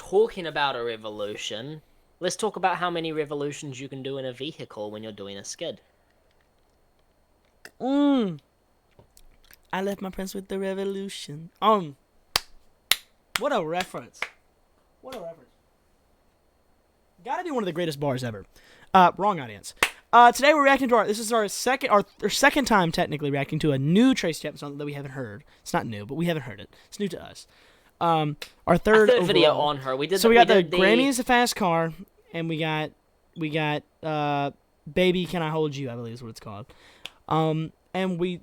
talking about a revolution, let's talk about how many revolutions you can do in a vehicle when you're doing a skid. I left my prince with the revolution. What a reference. What a reference. Gotta be one of the greatest bars ever. Wrong audience. Today we're reacting to this is our second time technically reacting to a new Tracy Chapman song that we haven't heard. It's not new, but we haven't heard it. It's new to us. Our third video on her. We got the Grammys, the Fast Car, and we got Baby Can I Hold You, I believe is what it's called. And we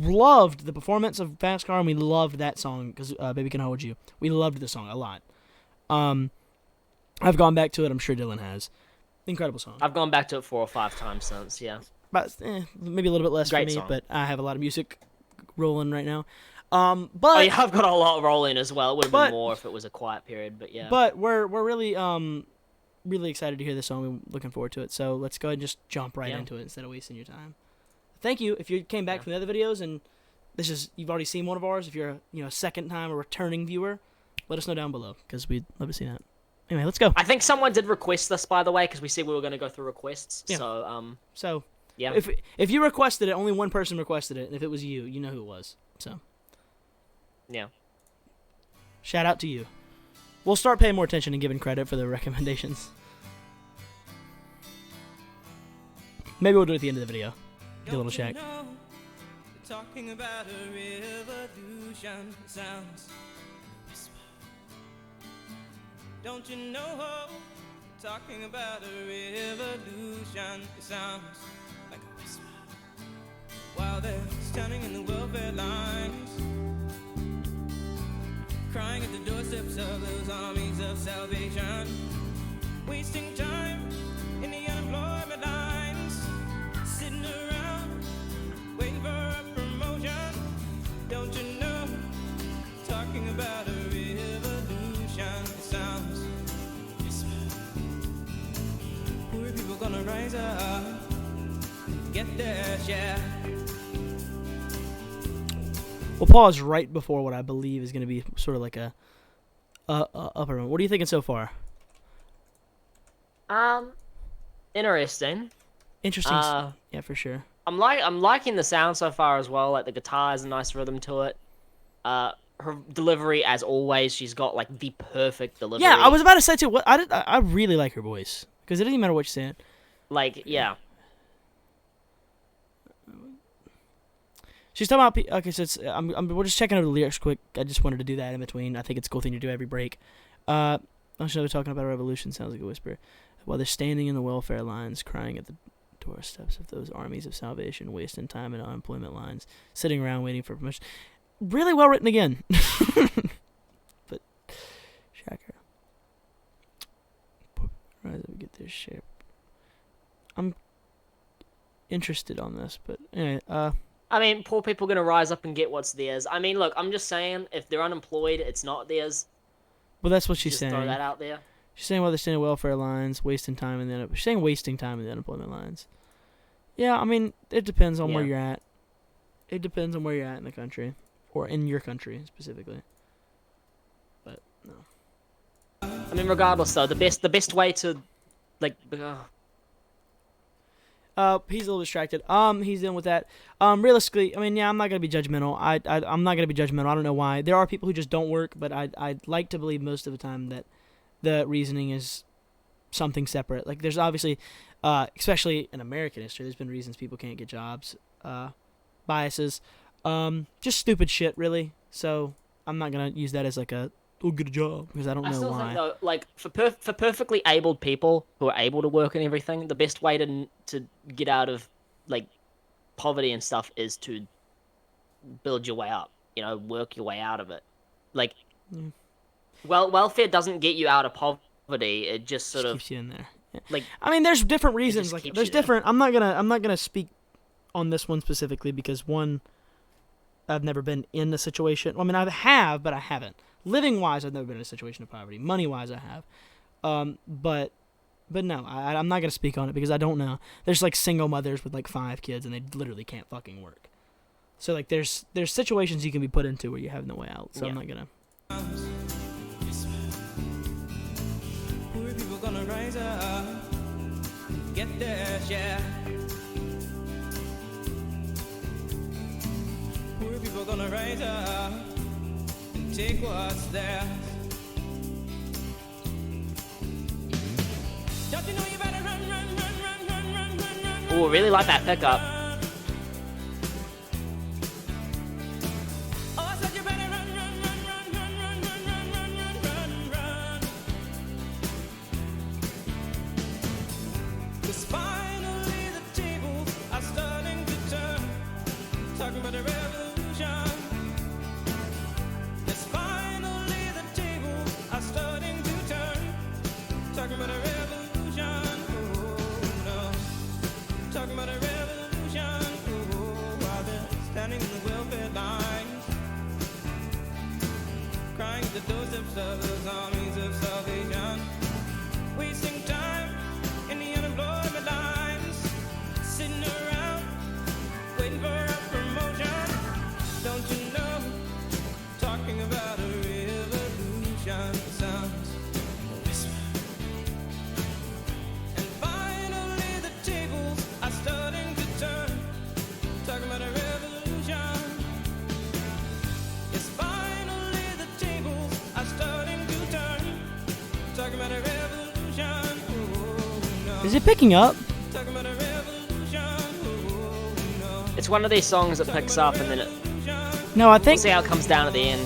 loved the performance of Fast Car, and we loved that song because Baby Can I Hold You. We loved the song a lot. I've gone back to it. I'm sure Dillon has. Incredible song. I've gone back to it 4 or 5 times since. Yeah, but maybe a little bit less Great for me. song. But I have a lot of music rolling right now. Oh yeah, I've got a lot rolling as well. It would have been more if it was a quiet period, but yeah. But we're really really excited to hear this song. We're looking forward to it. So let's go ahead and just jump right into it instead of wasting your time. Thank you. If you came back from the other videos and you've already seen one of ours, if you're a second time or returning viewer, let us know down below because we'd love to see that. Anyway, let's go. I think someone did request this, by the way, because we said we were going to go through requests. Yeah. So yeah. If you requested it, only one person requested it, and if it was you, you know who it was. So yeah. Shout out to you. We'll start paying more attention and giving credit for the recommendations. Maybe we'll do it at the end of the video. Do a little check. Talking about a revolution sounds. Don't you know? Talking about a revolution, it sounds like a whisper. While they're standing in the welfare lines, crying at the doorsteps of those armies of salvation, wasting time in the unemployment lines, sitting around waiting for a promotion. Don't you know? Talking about a revolution, it sounds whisper. Poor people gonna rise up, get their share. We'll pause right before what I believe is going to be sort of like a upper one. What are you thinking so far? Interesting. Interesting. Yeah, for sure. I'm liking the sound so far as well. Like the guitar has a nice rhythm to it. Her delivery, as always, she's got like the perfect delivery. Yeah, I was about to say too. I really like her voice because it doesn't matter what she's saying. Like yeah. She's talking about okay, so it's we're just checking over the lyrics quick. I just wanted to do that in between. I think it's a cool thing to do every break. I'm sure they're talking about a revolution. Sounds like a whisper. While they're standing in the welfare lines, crying at the doorsteps of those armies of salvation, wasting time in unemployment lines, sitting around waiting for promotion. Really well written again. But Shaker. Rise up, get this shape. I'm interested on this, but anyway, I mean, poor people are going to rise up and get what's theirs. I mean, look, I'm just saying, if they're unemployed, it's not theirs. Well, that's what she's saying. Throw that out there. She's saying while they're standing welfare lines, wasting time in the she's saying wasting time in the unemployment lines. Yeah, I mean, it depends on where you're at. It depends on where you're at in the country, or in your country specifically. But no. I mean, regardless, though, the best way to, like. He's a little distracted. He's dealing with that. Realistically, I mean, yeah, I'm not gonna be judgmental. I'm not gonna be judgmental. I don't know why. There are people who just don't work, but I'd like to believe most of the time that the reasoning is something separate. Like, there's obviously, especially in American history, there's been reasons people can't get jobs, biases, just stupid shit, really. So I'm not gonna use that as like a get a job because I don't know still why. think, though, like for perfectly abled people who are able to work and everything, the best way to get out of like poverty and stuff is to build your way up. Work your way out of it. Like, welfare doesn't get you out of poverty. It just sort of keeps you in there. Yeah. Like, I mean, there's different reasons. Like, there's different. There. I'm not gonna speak on this one specifically because one, I've never been in a situation. Well, I mean, I have, but I haven't. Living wise, I've never been in a situation of poverty. Money wise, I have. But no, I'm not gonna speak on it because I don't know. There's like single mothers with like 5 kids and they literally can't fucking work. So like there's situations you can be put into where you have no way out. So I'm not gonna. Poor people gonna rise up, get their share. Poor people gonna rise up and take what's theirs. Don't you know you better run, run, run, run, run, run, run, run, Ooh, I really like that pickup. Oh, I said you better run, run, run, run, run, run, run, run, run, run, run. 'Cause finally the tables are starting to turn. Talking about a revolution. Yes, finally the tables are starting to turn. Talking about a revolution. Oh no. Talking about a revolution. Oh, while they're standing in the welfare lines, crying at the doorsteps of those armies of salvation, wasting time in the unemployment lines, sitting around waiting for a promotion. Don't you know? Talking about a revolution sounds a whisper. And finally the tables are starting to turn. Talking about a revolution. Yes, finally the tables are starting to turn. Talking about a revolution. Oh no. Is it picking up? Talking about a revolution. Oh no. It's one of these songs that picks up and then No, I we'll think see how it comes down at the end.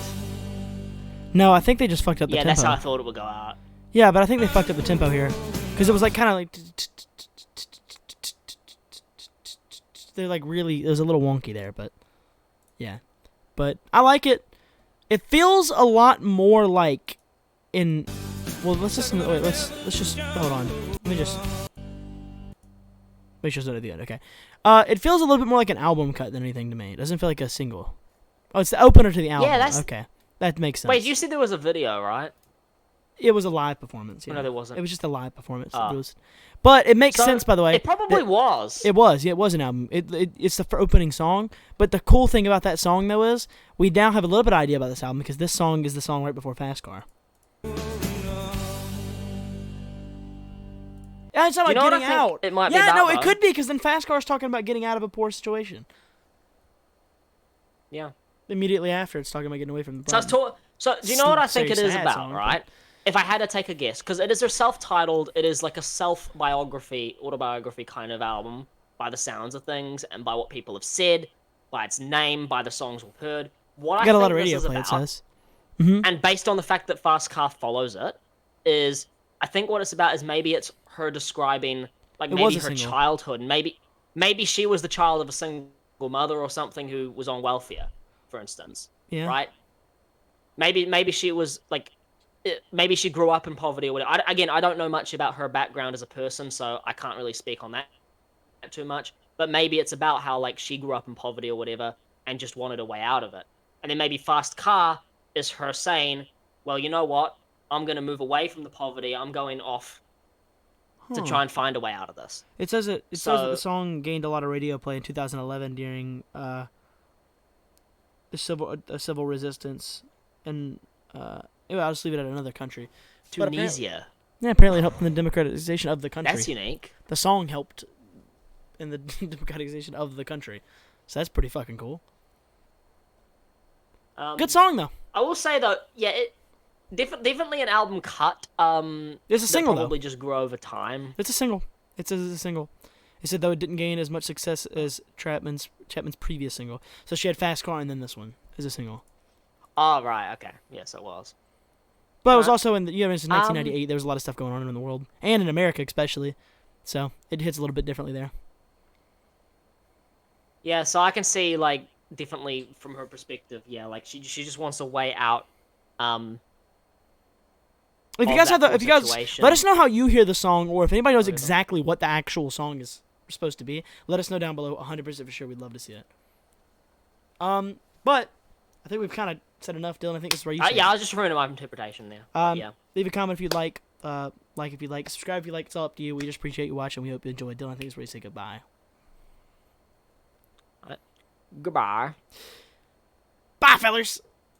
no, I think they just fucked up the Yeah, tempo. that's how I thought it would go out. Yeah, but I think they fucked up the tempo here because it was like kind of like they're like really. It was a little wonky there, but yeah, but I like it. It feels a lot more like in. Well, let's just wait. Let's just hold on. Let me just make sure it's not at the end. Okay. It feels a little bit more like an album cut than anything to me. It doesn't feel like a single. Oh, it's the opener to the album. Yeah, that's- okay. That makes sense. Wait, you said there was a video, right? It was a live performance. Yeah. No, there wasn't. It was just a live performance. Ah. It was, but it makes So, sense, by the way. It probably that- was. It was. Yeah, it was an album. It's the opening song. But the cool thing about that song, though, is we now have a little bit of idea about this album because this song is the song right before Fast Car. Yeah, it's not You about know what I getting think out. it might be yeah, about, no, it though? could be because then Fast Car's talking about getting out of a poor situation. Yeah. Immediately after, it's talking about getting away from the So, I was problem. so do you know what I think Very it is sad about, song, but- right? If I had to take a guess, because it is a self-titled, it is like a self-biography, autobiography kind of album by the sounds of things and by what people have said, by its name, by the songs we've heard. What I Got a think lot of this radio is play, it about, says. Mm-hmm. and based on the fact that Fast Car follows it, is I think what it's about is maybe it's her describing like It maybe was a her single. childhood, maybe she was the child of a single mother or something who was on welfare, for instance. Yeah. Right? Maybe she was like, maybe she grew up in poverty or whatever. Again, I don't know much about her background as a person, so I can't really speak on that too much. But maybe it's about how like she grew up in poverty or whatever and just wanted a way out of it. And then maybe Fast Car is her saying, well, you know what? I'm going to move away from the poverty. I'm going off to Huh. try and find a way out of this. It says that So- the song gained a lot of radio play in 2011 during the civil resistance, and anyway, I'll just leave it at another country. But apparently- Tunisia. Yeah, apparently it helped in the democratization of the country. That's unique. The song helped in the democratization of the country, so that's pretty fucking cool. Good song though. I will say though, yeah, it definitely an album cut. It's a single, that though. probably just grew over time. It's a single. It says it's a single. It said though it didn't gain as much success as Chapman's previous single. So she had Fast Car and then this one is a single. Oh right, okay, yes, it was. But it was Alright. also in the, it's 1998. There was a lot of stuff going on in the world and in America especially, so it hits a little bit differently there. Yeah, so I can see like definitely from her perspective, yeah, like she just wants a way out. If you of guys that have the, whole if you guys situation. let us know how you hear the song, or if anybody knows Whatever. exactly what the actual song is supposed to be, let us know down below. 100% for sure, we'd love to see it. But I think we've kind of said enough, Dylan. I think this is where you. Yeah, I was just referring to my interpretation there. Yeah. Leave a comment if you'd like. Like if you'd like. Subscribe if you like. It's all up to you. We just appreciate you watching. We hope you enjoyed. Dylan, I think it's where you say goodbye. Goodbye. Bye, fellers.